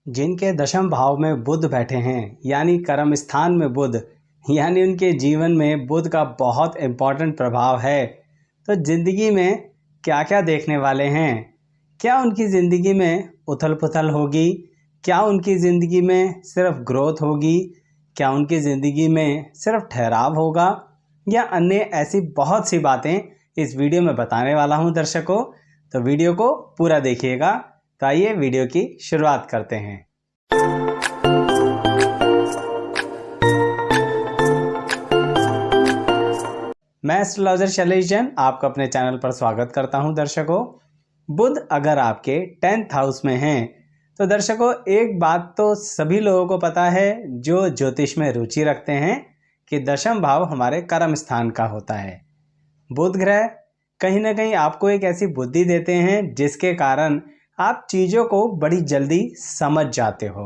जिनके दशम भाव में बुध बैठे हैं यानी कर्म स्थान में बुध, यानी उनके जीवन में बुध का बहुत इम्पोर्टेंट प्रभाव है। तो जिंदगी में क्या क्या देखने वाले हैं? क्या उनकी ज़िंदगी में उथल पुथल होगी? क्या उनकी ज़िंदगी में सिर्फ ग्रोथ होगी? क्या उनकी ज़िंदगी में सिर्फ ठहराव होगा, या अन्य ऐसी बहुत सी बातें इस वीडियो में बताने वाला हूं दर्शकों। तो वीडियो को पूरा देखिएगा। तो आइए वीडियो की शुरुआत करते हैं। मैं एस्ट्रोलॉजर शैलेश जैन आपका अपने चैनल पर स्वागत करता हूं दर्शकों। बुध अगर आपके 10th हाउस में हैं तो दर्शकों एक बात तो सभी लोगों को पता है जो ज्योतिष में रुचि रखते हैं कि दशम भाव हमारे कर्म स्थान का होता है। बुध ग्रह कहीं ना कहीं आपको एक ऐसी बुद्धि देते हैं जिसके कारण आप चीज़ों को बड़ी जल्दी समझ जाते हो,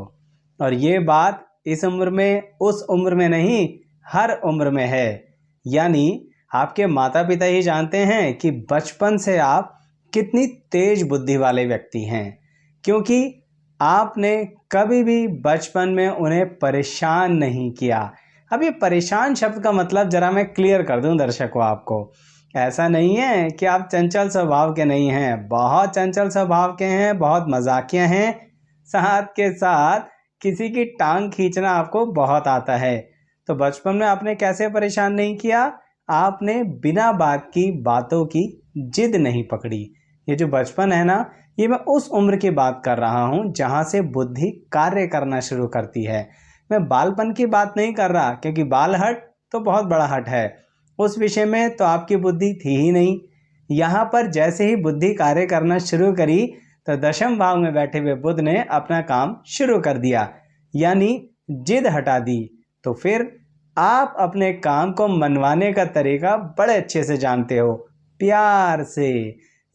और ये बात इस उम्र में उस उम्र में नहीं, हर उम्र में है। यानी आपके माता पिता ही जानते हैं कि बचपन से आप कितनी तेज बुद्धि वाले व्यक्ति हैं, क्योंकि आपने कभी भी बचपन में उन्हें परेशान नहीं किया। अब ये परेशान शब्द का मतलब जरा मैं क्लियर कर दूं दर्शकों आपको। ऐसा नहीं है कि आप चंचल स्वभाव के नहीं हैं, बहुत चंचल स्वभाव के हैं, बहुत मजाकिया हैं, साथ के साथ किसी की टांग खींचना आपको बहुत आता है। तो बचपन में आपने कैसे परेशान नहीं किया? आपने बिना बात की बातों की जिद नहीं पकड़ी। ये जो बचपन है ना, ये मैं उस उम्र की बात कर रहा हूँ जहाँ से बुद्धि कार्य करना शुरू करती है। मैं बालपन की बात नहीं कर रहा, क्योंकि बाल हट तो बहुत बड़ा हट है, उस विषय में तो आपकी बुद्धि थी ही नहीं। यहाँ पर जैसे ही बुद्धि कार्य करना शुरू करी तो दशम भाव में बैठे हुए बुध ने अपना काम शुरू कर दिया, यानी जिद हटा दी। तो फिर आप अपने काम को मनवाने का तरीका बड़े अच्छे से जानते हो, प्यार से।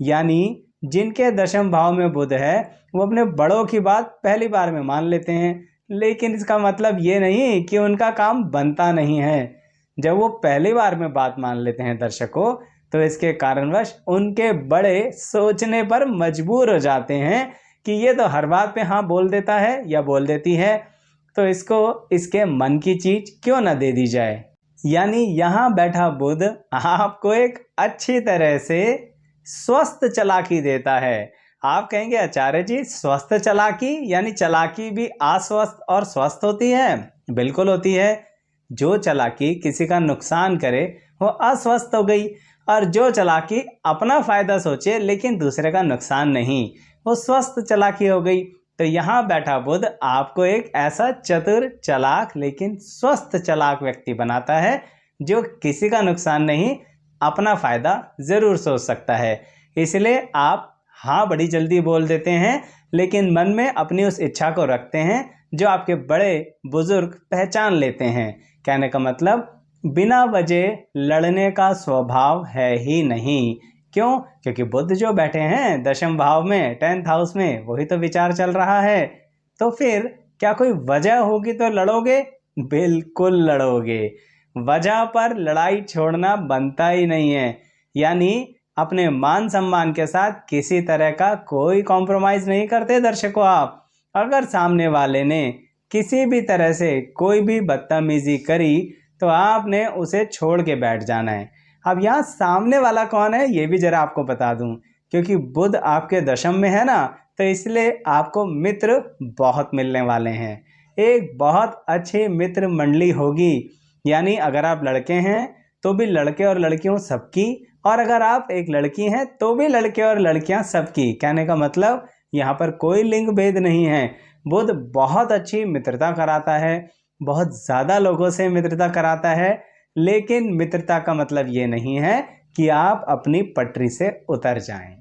यानी जिनके दशम भाव में बुध है वो अपने बड़ों की बात पहली बार में मान लेते हैं, लेकिन इसका मतलब ये नहीं कि उनका काम बनता नहीं है। जब वो पहली बार में बात मान लेते हैं दर्शकों, तो इसके कारणवश उनके बड़े सोचने पर मजबूर हो जाते हैं कि ये तो हर बात पे हाँ बोल देता है या बोल देती है, तो इसको इसके मन की चीज क्यों ना दे दी जाए। यानी यहाँ बैठा बुध आपको एक अच्छी तरह से स्वस्थ चालाकी देता है। आप कहेंगे आचार्य जी, स्वस्थ चालाकी यानी चालाकी भी अस्वस्थ और स्वस्थ होती है? बिल्कुल होती है। जो चालाकी किसी का नुकसान करे वो अस्वस्थ हो गई, और जो चालाकी अपना फायदा सोचे लेकिन दूसरे का नुकसान नहीं, वो स्वस्थ चालाकी हो गई। तो यहाँ बैठा बुध आपको एक ऐसा चतुर चालाक लेकिन स्वस्थ चालाक व्यक्ति बनाता है जो किसी का नुकसान नहीं, अपना फायदा जरूर सोच सकता है। इसलिए आप हाँ बड़ी जल्दी बोल देते हैं, लेकिन मन में अपनी उस इच्छा को रखते हैं जो आपके बड़े बुजुर्ग पहचान लेते हैं। कहने का मतलब बिना वजह लड़ने का स्वभाव है ही नहीं। क्यों? क्योंकि बुध जो बैठे हैं दशम भाव में 10th हाउस में, वही तो विचार चल रहा है। तो फिर क्या कोई वजह होगी तो लड़ोगे? बिल्कुल लड़ोगे। वजह पर लड़ाई छोड़ना बनता ही नहीं है। यानी अपने मान सम्मान के साथ किसी तरह का कोई कॉम्प्रोमाइज नहीं करते दर्शकों आप। अगर सामने वाले ने किसी भी तरह से कोई भी बदतमीजी करी तो आपने उसे छोड़ के बैठ जाना है। अब यहाँ सामने वाला कौन है ये भी जरा आपको बता दूं, क्योंकि बुध आपके दशम में है ना, तो इसलिए आपको मित्र बहुत मिलने वाले हैं। एक बहुत अच्छी मित्र मंडली होगी। यानी अगर आप लड़के हैं तो भी लड़के और लड़कियों सबकी, और अगर आप एक लड़की हैं तो भी लड़के और लड़कियां सबकी। कहने का मतलब यहाँ पर कोई लिंग भेद नहीं है। बुध बहुत अच्छी मित्रता कराता है, बहुत ज़्यादा लोगों से मित्रता कराता है, लेकिन मित्रता का मतलब ये नहीं है कि आप अपनी पटरी से उतर जाएं।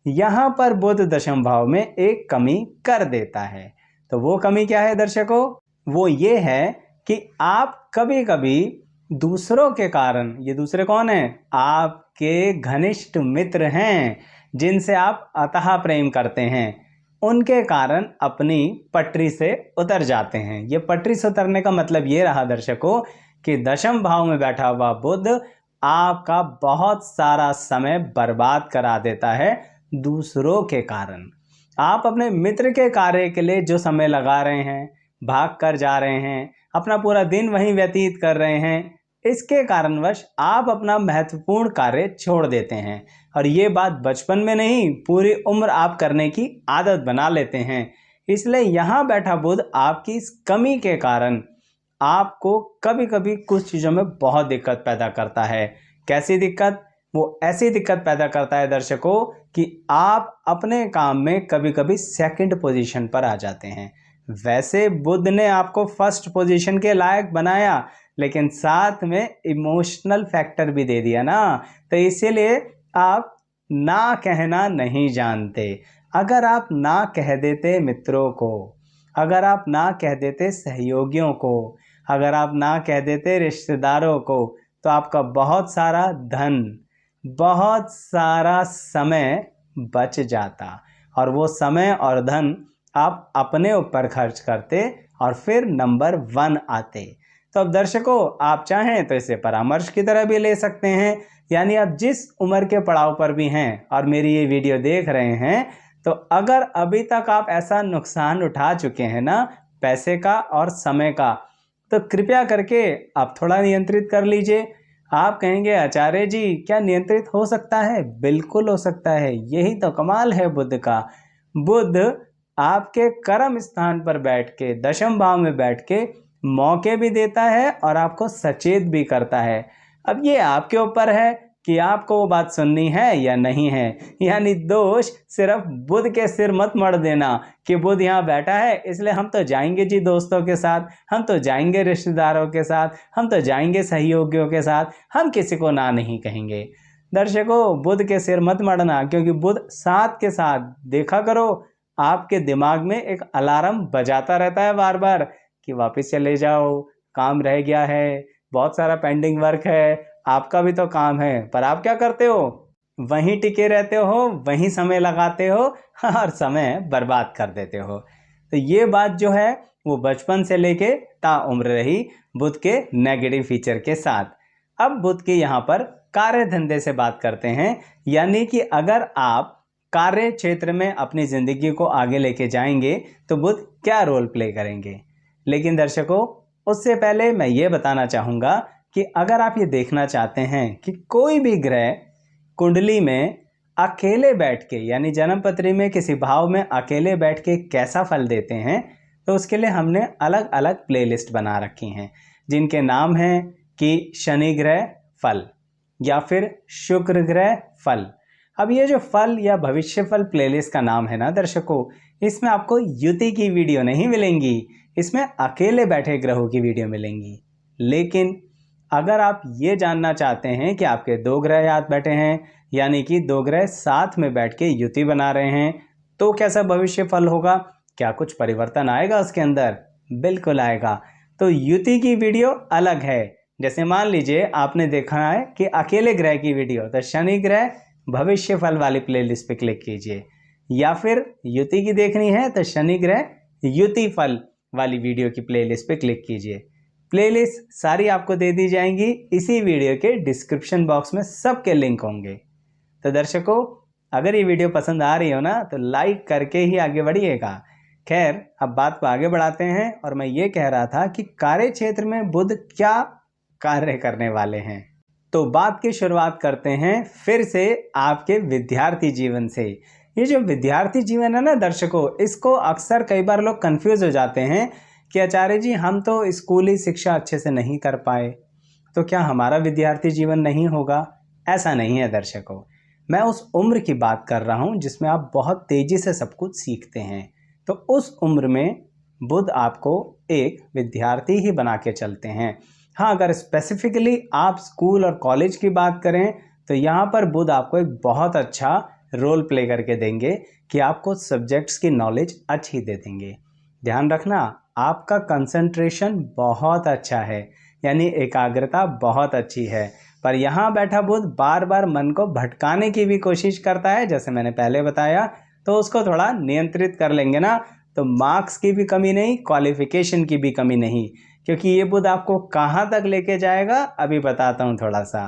यहाँ पर बुध दशम भाव में एक कमी कर देता है। तो वो कमी क्या है दर्शकों? वो ये है कि आप कभी कभी दूसरों के कारण, ये दूसरे कौन है? आपके घनिष्ठ मित्र हैं जिनसे आप अतः प्रेम करते हैं, उनके कारण अपनी पटरी से उतर जाते हैं। ये पटरी से उतरने का मतलब ये रहा दर्शकों कि दशम भाव में बैठा हुआ बुध आपका बहुत सारा समय बर्बाद करा देता है दूसरों के कारण। आप अपने मित्र के कार्य के लिए जो समय लगा रहे हैं, भाग कर जा रहे हैं, अपना पूरा दिन वहीं व्यतीत कर रहे हैं, इसके कारणवश आप अपना महत्वपूर्ण कार्य छोड़ देते हैं। और ये बात बचपन में नहीं, पूरी उम्र आप करने की आदत बना लेते हैं। इसलिए यहाँ बैठा बुध आपकी इस कमी के कारण आपको कभी कभी कुछ चीज़ों में बहुत दिक्कत पैदा करता है। कैसी दिक्कत? वो ऐसी दिक्कत पैदा करता है दर्शकों कि आप अपने काम में कभी कभी सेकंड पोजीशन पर आ जाते हैं। वैसे बुध ने आपको फर्स्ट पोजीशन के लायक बनाया, लेकिन साथ में इमोशनल फैक्टर भी दे दिया ना, तो इसीलिए आप ना कहना नहीं जानते। अगर आप ना कह देते मित्रों को, अगर आप ना कह देते सहयोगियों को, अगर आप ना कह देते रिश्तेदारों को, तो आपका बहुत सारा धन, बहुत सारा समय बच जाता और वो समय और धन आप अपने ऊपर खर्च करते और फिर नंबर 1 आते। तो अब दर्शकों, आप चाहें तो इसे परामर्श की तरह भी ले सकते हैं। यानी आप जिस उम्र के पड़ाव पर भी हैं और मेरी ये वीडियो देख रहे हैं, तो अगर अभी तक आप ऐसा नुकसान उठा चुके हैं ना, पैसे का और समय का, तो कृपया करके आप थोड़ा नियंत्रित कर लीजिए। आप कहेंगे आचार्य जी क्या नियंत्रित हो सकता है? बिल्कुल हो सकता है। यही तो कमाल है बुध का। बुध आपके कर्म स्थान पर बैठ के, दशम भाव में बैठ के मौके भी देता है और आपको सचेत भी करता है। अब ये आपके ऊपर है कि आपको वो बात सुननी है या नहीं है। यानी दोष सिर्फ बुध के सिर मत मढ़ देना कि बुध यहाँ बैठा है इसलिए हम तो जाएंगे जी दोस्तों के साथ, हम तो जाएंगे रिश्तेदारों के साथ, हम तो जाएंगे सहयोगियों के साथ, हम किसी को ना नहीं कहेंगे। दर्शकों, बुध के सिर मत मढ़ना, क्योंकि बुध साथ के साथ देखा करो आपके दिमाग में एक अलार्म बजाता रहता है बार बार कि वापस चले जाओ, काम रह गया है, बहुत सारा पेंडिंग वर्क है, आपका भी तो काम है। पर आप क्या करते हो? वहीं टिके रहते हो, वहीं समय लगाते हो और समय बर्बाद कर देते हो। तो ये बात जो है वो बचपन से लेके ताउम्र रही बुध के नेगेटिव फीचर के साथ। अब बुध के यहाँ पर कार्य धंधे से बात करते हैं। यानी कि अगर आप कार्य क्षेत्र में अपनी जिंदगी को आगे लेके जाएंगे तो बुध क्या रोल प्ले करेंगे। लेकिन दर्शकों, उससे पहले मैं ये बताना चाहूँगा कि अगर आप ये देखना चाहते हैं कि कोई भी ग्रह कुंडली में अकेले बैठ के, यानी जन्मपत्री में किसी भाव में अकेले बैठ के कैसा फल देते हैं, तो उसके लिए हमने अलग अलग प्लेलिस्ट बना रखी हैं, जिनके नाम हैं कि शनि ग्रह फल या फिर शुक्र ग्रह फल। अब ये जो फल या भविष्य फल प्लेलिस्ट का नाम है ना दर्शकों, इसमें आपको युति की वीडियो नहीं मिलेंगी, इसमें अकेले बैठे ग्रहों की वीडियो मिलेंगी। लेकिन अगर आप ये जानना चाहते हैं कि आपके 2 ग्रह याद बैठे हैं, यानी कि 2 ग्रह साथ में बैठ के युति बना रहे हैं, तो कैसा भविष्य फल होगा, क्या कुछ परिवर्तन आएगा उसके अंदर? बिल्कुल आएगा। तो युति की वीडियो अलग है। जैसे मान लीजिए आपने देखा है कि अकेले ग्रह की वीडियो, तो शनि ग्रह भविष्य फल वाली प्लेलिस्ट पे क्लिक कीजिए, या फिर युति की देखनी है तो शनि ग्रह युति फल वाली वीडियो की प्लेलिस्ट पे क्लिक कीजिए। प्लेलिस्ट सारी आपको दे दी जाएंगी, इसी वीडियो के डिस्क्रिप्शन बॉक्स में सबके लिंक होंगे। तो दर्शकों, अगर ये वीडियो पसंद आ रही हो ना तो लाइक करके ही आगे बढ़िएगा। खैर, अब बात को आगे बढ़ाते हैं और मैं ये कह रहा था कि कार्य क्षेत्र में बुध क्या कार्य करने वाले हैं। तो बात की शुरुआत करते हैं फिर से आपके विद्यार्थी जीवन से। ये जो विद्यार्थी जीवन है ना दर्शकों, इसको अक्सर कई बार लोग कंफ्यूज हो जाते हैं कि आचार्य जी हम तो स्कूली शिक्षा अच्छे से नहीं कर पाए, तो क्या हमारा विद्यार्थी जीवन नहीं होगा? ऐसा नहीं है दर्शकों। मैं उस उम्र की बात कर रहा हूँ जिसमें आप बहुत तेजी से सब कुछ सीखते हैं। तो उस उम्र में बुध आपको एक विद्यार्थी ही बना के चलते हैं। हाँ, अगर स्पेसिफिकली आप स्कूल और कॉलेज की बात करें तो यहाँ पर बुध आपको एक बहुत अच्छा रोल प्ले करके देंगे कि आपको सब्जेक्ट्स की नॉलेज अच्छी दे देंगे। ध्यान रखना, आपका कंसंट्रेशन बहुत अच्छा है, यानी एकाग्रता बहुत अच्छी है, पर यहाँ बैठा बुध बार बार मन को भटकाने की भी कोशिश करता है। जैसे मैंने पहले बताया, तो उसको थोड़ा नियंत्रित कर लेंगे ना तो मार्क्स की भी कमी नहीं, क्वालिफिकेशन की भी कमी नहीं, क्योंकि ये बुध आपको कहाँ तक लेके जाएगा अभी बताता हूँ थोड़ा सा।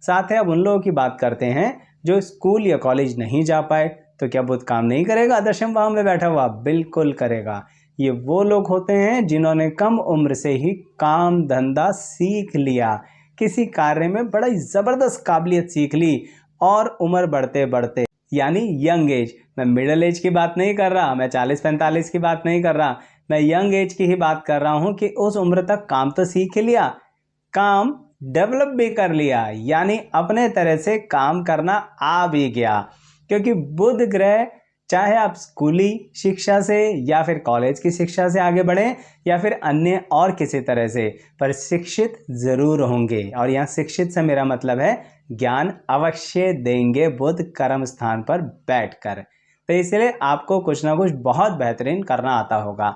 साथ है अब उन लोगों की बात करते हैं जो स्कूल या कॉलेज नहीं जा पाए, तो क्या बुध काम नहीं करेगा दशम भाव में बैठा हुआ? बिल्कुल करेगा। ये वो लोग होते हैं जिन्होंने कम उम्र से ही काम धंधा सीख लिया, किसी कार्य में बड़ा ज़बरदस्त काबिलियत सीख ली, और उम्र बढ़ते बढ़ते यानी यंग एज, मैं मिडिल एज की बात नहीं कर रहा, मैं 40-45 की बात नहीं कर रहा, मैं यंग एज की ही बात कर रहा हूँ कि उस उम्र तक काम तो सीख ही लिया, काम डेवलप भी कर लिया, यानी अपने तरह से काम करना आ भी गया। क्योंकि बुध ग्रह चाहे आप स्कूली शिक्षा से या फिर कॉलेज की शिक्षा से आगे बढ़ें या फिर अन्य और किसी तरह से, पर शिक्षित जरूर होंगे। और यहाँ शिक्षित से मेरा मतलब है ज्ञान अवश्य देंगे बुध कर्म स्थान पर बैठकर। तो इसलिए आपको कुछ ना कुछ बहुत बेहतरीन करना आता होगा।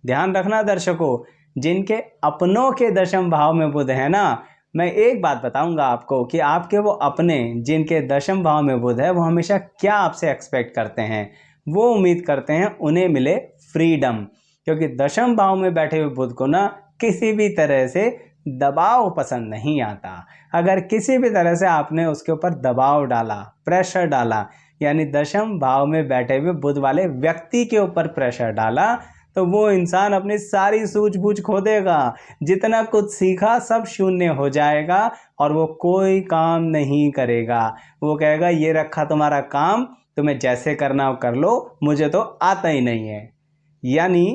ध्यान रखना दर्शकों, जिनके अपनों के दशम भाव में बुध है ना, मैं एक बात बताऊंगा आपको कि आपके वो अपने जिनके दशम भाव में बुध है वो हमेशा क्या आपसे एक्सपेक्ट करते हैं, वो उम्मीद करते हैं उन्हें मिले फ्रीडम। क्योंकि दशम भाव में बैठे हुए बुध को ना किसी भी तरह से दबाव पसंद नहीं आता। अगर किसी भी तरह से आपने उसके ऊपर दबाव डाला, प्रेशर डाला, यानी दशम भाव में बैठे हुए बुध वाले व्यक्ति के ऊपर प्रेशर डाला, तो वो इंसान अपनी सारी सूझबूझ खो देगा, जितना कुछ सीखा सब शून्य हो जाएगा और वो कोई काम नहीं करेगा। वो कहेगा ये रखा तुम्हारा काम, तुम्हें जैसे करना हो कर लो, मुझे तो आता ही नहीं है। यानी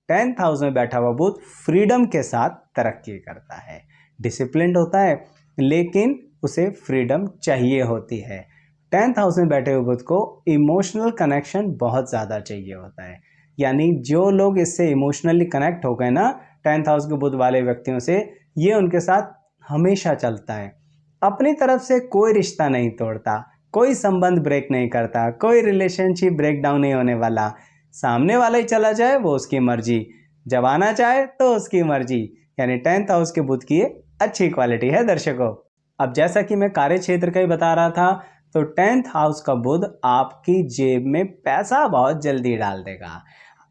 10th हाउस में बैठा हुआ बुध फ्रीडम के साथ तरक्की करता है, डिसिप्लिन्ड होता है, लेकिन उसे फ्रीडम चाहिए होती है। 10th हाउस में बैठे हुए बुध को इमोशनल कनेक्शन बहुत ज़्यादा चाहिए होता है। यानी जो लोग इससे इमोशनली कनेक्ट हो गए ना 10th हाउस के बुध वाले व्यक्तियों से, ये उनके साथ हमेशा चलता है। अपनी तरफ से कोई रिश्ता नहीं तोड़ता, कोई संबंध ब्रेक नहीं करता, कोई रिलेशनशिप ब्रेक डाउन नहीं होने वाला। सामने वाला ही चला जाए वो उसकी मर्जी, जब आना चाहे तो उसकी मर्जी। यानी 10th हाउस के बुध की अच्छी क्वालिटी है दर्शकों। अब जैसा कि मैं कार्य क्षेत्र का ही बता रहा था, तो 10th हाउस का बुध आपकी जेब में पैसा बहुत जल्दी डाल देगा।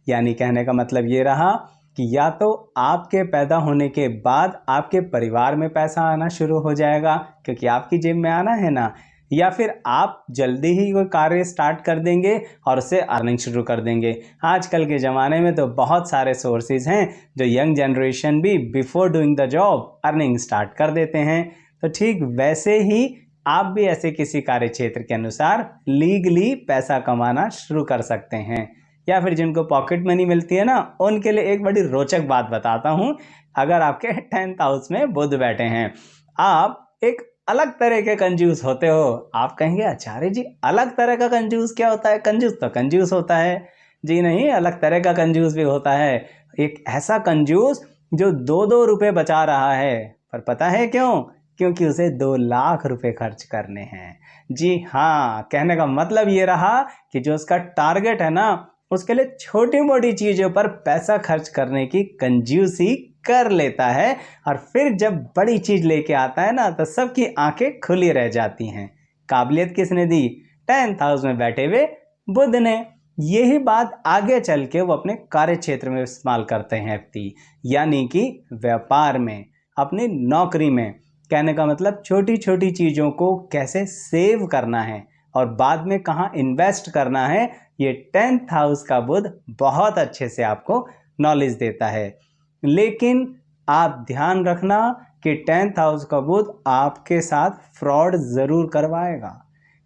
यानी कहने का मतलब ये रहा कि या तो आपके पैदा होने के बाद आपके परिवार में पैसा आना शुरू हो जाएगा, क्योंकि आपकी जेब में आना है ना, या फिर आप जल्दी ही कोई कार्य स्टार्ट कर देंगे और उससे अर्निंग शुरू कर देंगे। आजकल के ज़माने में तो बहुत सारे सोर्सेज हैं जो यंग जनरेशन भी before doing the job earning start कर देते हैं। तो ठीक वैसे ही आप भी ऐसे किसी कार्य क्षेत्र के अनुसार लीगली पैसा कमाना शुरू कर सकते हैं। या फिर जिनको पॉकेट मनी मिलती है ना, उनके लिए एक बड़ी रोचक बात बताता हूँ। अगर आपके 10th हाउस में बुध बैठे हैं, आप एक अलग तरह के कंजूस होते हो। आप कहेंगे आचार्य जी अलग तरह का कंजूस क्या होता है? कंजूस तो कंजूस होता है। जी नहीं, अलग तरह का कंजूस भी होता है। एक ऐसा कंजूस जो 2-2 रुपये बचा रहा है, पर पता है क्यों? क्योंकि उसे 2 लाख रुपए खर्च करने हैं। जी हाँ, कहने का मतलब ये रहा कि जो उसका टारगेट है ना, उसके लिए छोटी मोटी चीज़ों पर पैसा खर्च करने की कंजूसी कर लेता है, और फिर जब बड़ी चीज़ लेके आता है ना, तो सबकी आंखें खुली रह जाती हैं। काबिलियत किसने दी? 10th हाउस में बैठे हुए बुध ने। यही बात आगे चल के वो अपने कार्य क्षेत्र में इस्तेमाल करते हैं व्यक्ति, यानी कि व्यापार में, अपनी नौकरी में। कहने का मतलब छोटी छोटी चीज़ों को कैसे सेव करना है और बाद में कहाँ इन्वेस्ट करना है, ये 10th हाउस का बुध बहुत अच्छे से आपको नॉलेज देता है। लेकिन आप ध्यान रखना कि 10th हाउस का बुध आपके साथ फ्रॉड ज़रूर करवाएगा,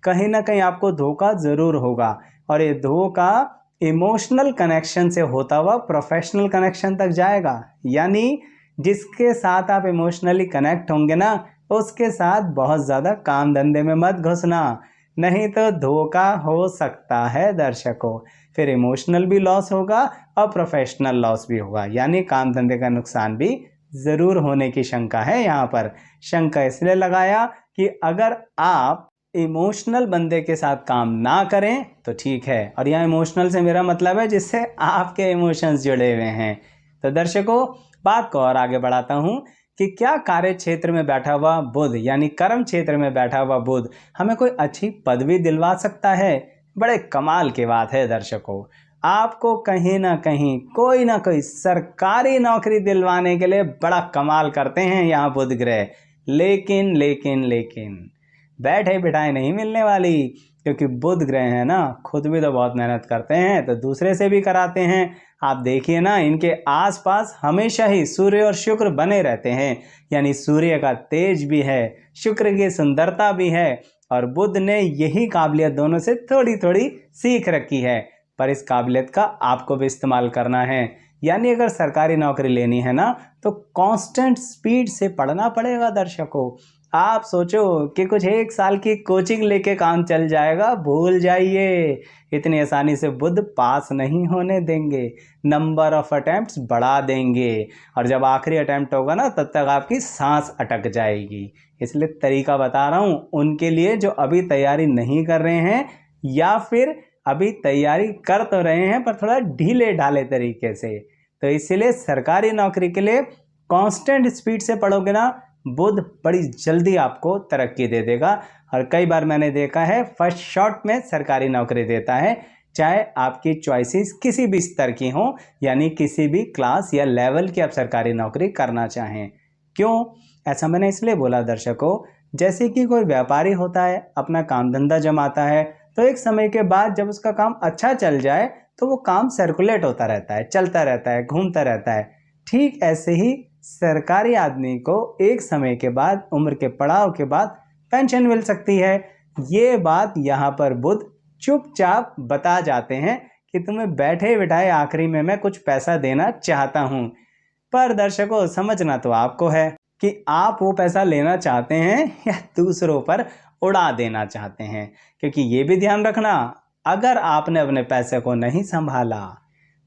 कहीं ना कहीं आपको धोखा ज़रूर होगा, और ये धोखा इमोशनल कनेक्शन से होता हुआ प्रोफेशनल कनेक्शन तक जाएगा। यानी जिसके साथ आप इमोशनली कनेक्ट होंगे ना, उसके साथ बहुत ज़्यादा काम धंधे में मत घुसना, नहीं तो धोखा हो सकता है दर्शकों। फिर इमोशनल भी लॉस होगा और प्रोफेशनल लॉस भी होगा, यानी काम धंधे का नुकसान भी ज़रूर होने की शंका है। यहाँ पर शंका इसलिए लगाया कि अगर आप इमोशनल बंदे के साथ काम ना करें तो ठीक है, और यहाँ इमोशनल से मेरा मतलब है जिससे आपके इमोशंस जुड़े हुए हैं। तो दर्शकों, बात को और आगे बढ़ाता हूँ कि क्या कार्य क्षेत्र में बैठा हुआ बुध, यानी कर्म क्षेत्र में बैठा हुआ बुध, हमें कोई अच्छी पदवी दिलवा सकता है? बड़े कमाल की बात है दर्शकों, आपको कहीं ना कहीं कोई ना कोई सरकारी नौकरी दिलवाने के लिए बड़ा कमाल करते हैं यहाँ बुध ग्रह। लेकिन लेकिन लेकिन बैठे बिठाए नहीं मिलने वाली। क्योंकि बुध ग्रह है ना, खुद भी तो बहुत मेहनत करते हैं तो दूसरे से भी कराते हैं। आप देखिए ना, इनके आसपास हमेशा ही सूर्य और शुक्र बने रहते हैं, यानी सूर्य का तेज भी है, शुक्र की सुंदरता भी है, और बुध ने यही काबिलियत दोनों से थोड़ी थोड़ी सीख रखी है। पर इस काबिलियत का आपको भी इस्तेमाल करना है। यानी अगर सरकारी नौकरी लेनी है ना, तो कांस्टेंट स्पीड से पढ़ना पड़ेगा दर्शकों। आप सोचो कि कुछ 1 साल की कोचिंग लेके काम चल जाएगा, भूल जाइए। इतनी आसानी से बुध पास नहीं होने देंगे, नंबर ऑफ अटेम्प्ट्स बढ़ा देंगे, और जब आखिरी अटेम्प्ट होगा ना, तब तक आपकी सांस अटक जाएगी। इसलिए तरीका बता रहा हूँ उनके लिए जो अभी तैयारी नहीं कर रहे हैं, या फिर अभी तैयारी कर तो रहे हैं पर थोड़ा ढीले ढाले तरीके से। तो इसीलिए सरकारी नौकरी के लिए कांस्टेंट स्पीड से पढ़ोगे ना, बुध बड़ी जल्दी आपको तरक्की दे देगा। और कई बार मैंने देखा है फर्स्ट शॉट में सरकारी नौकरी देता है, चाहे आपकी चॉइसेस किसी भी स्तर की हो, यानी किसी भी क्लास या लेवल की आप सरकारी नौकरी करना चाहें। क्यों ऐसा मैंने इसलिए बोला दर्शकों, जैसे कि कोई व्यापारी होता है, अपना काम धंधा जमाता है, तो एक समय के बाद जब उसका काम अच्छा चल जाए तो वो काम सर्कुलेट होता रहता है, चलता रहता है, घूमता रहता है। ठीक ऐसे ही सरकारी आदमी को एक समय के बाद, उम्र के पड़ाव के बाद पेंशन मिल सकती है। ये बात यहाँ पर बुध चुपचाप बता जाते हैं कि तुम्हें बैठे बिठाए आखिरी में मैं कुछ पैसा देना चाहता हूँ। पर दर्शकों, समझना तो आपको है कि आप वो पैसा लेना चाहते हैं या दूसरों पर उड़ा देना चाहते हैं। क्योंकि ये भी ध्यान रखना, अगर आपने अपने पैसे को नहीं संभाला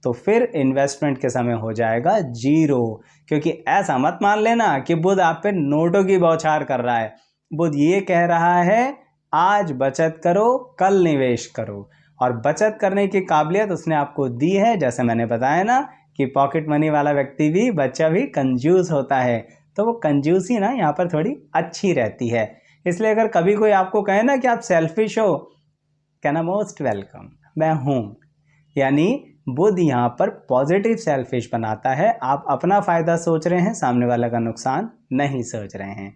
तो फिर इन्वेस्टमेंट के समय हो जाएगा जीरो। क्योंकि ऐसा मत मान लेना कि बुध आप पे नोटों की बौछार कर रहा है। बुध ये कह रहा है आज बचत करो, कल निवेश करो। और बचत करने की काबिलियत उसने आपको दी है। जैसे मैंने बताया ना कि पॉकेट मनी वाला व्यक्ति भी, बच्चा भी कंजूस होता है, तो वो कंजूसी ना यहाँ पर थोड़ी अच्छी रहती है। इसलिए अगर कभी कोई आपको कहे ना कि आप सेल्फिश हो, कहना मोस्ट वेलकम, मैं हूँ। यानी बुध यहाँ पर पॉजिटिव सेल्फिश बनाता है। आप अपना फ़ायदा सोच रहे हैं, सामने वाला का नुकसान नहीं सोच रहे हैं।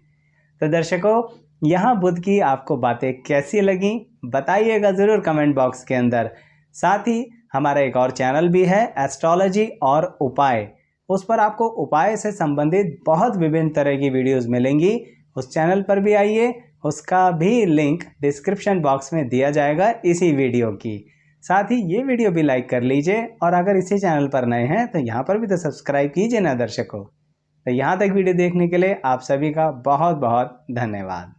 तो दर्शकों, यहाँ बुध की आपको बातें कैसी लगी बताइएगा ज़रूर कमेंट बॉक्स के अंदर। साथ ही हमारा एक और चैनल भी है, एस्ट्रोलॉजी और उपाय। उस पर आपको उपाय से संबंधित बहुत विभिन्न तरह की वीडियोस मिलेंगी। उस चैनल पर भी आइए, उसका भी लिंक डिस्क्रिप्शन बॉक्स में दिया जाएगा इसी वीडियो की। साथ ही ये वीडियो भी लाइक कर लीजिए, और अगर इसी चैनल पर नए हैं तो यहाँ पर भी तो सब्सक्राइब कीजिए ना दर्शकों। तो यहाँ तक वीडियो देखने के लिए आप सभी का बहुत बहुत धन्यवाद।